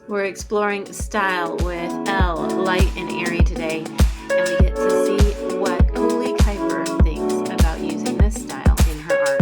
We're exploring style with L, Light and Airy today, and we get to see what Coley Kuyper thinks about using this style in her art.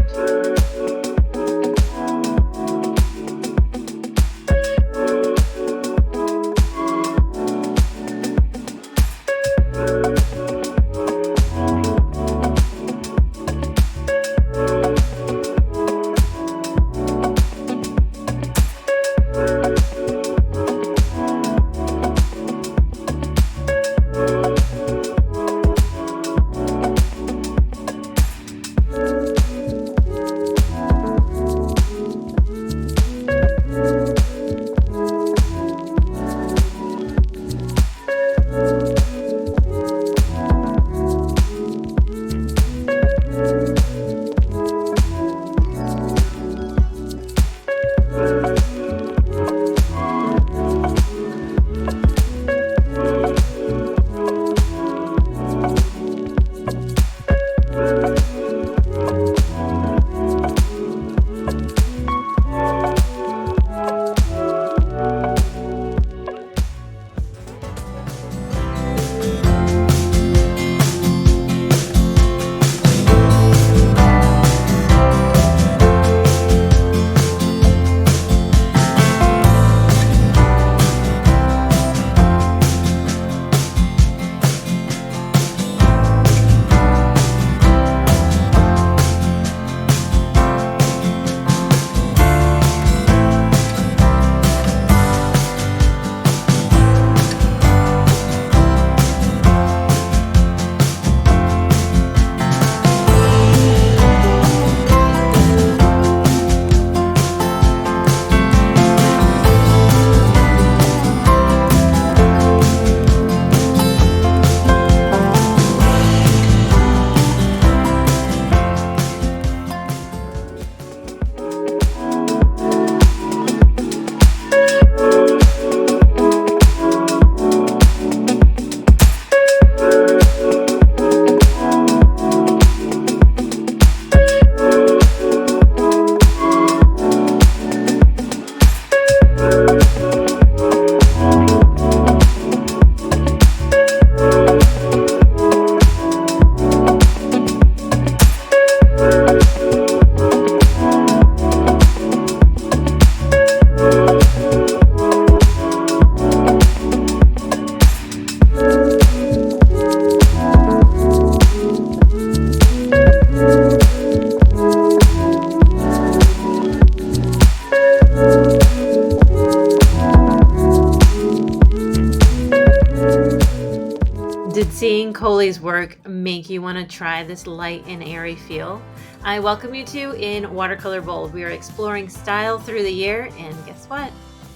Did seeing Coley's work make you want to try this light and airy feel? I welcome you to in Watercolor Bold. We are exploring style through the year, and guess what?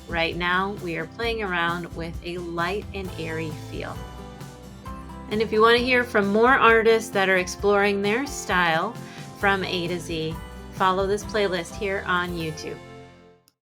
Right now, we are playing around with a light and airy feel. And if you want to hear from more artists that are exploring their style from A to Z, follow this playlist here on YouTube.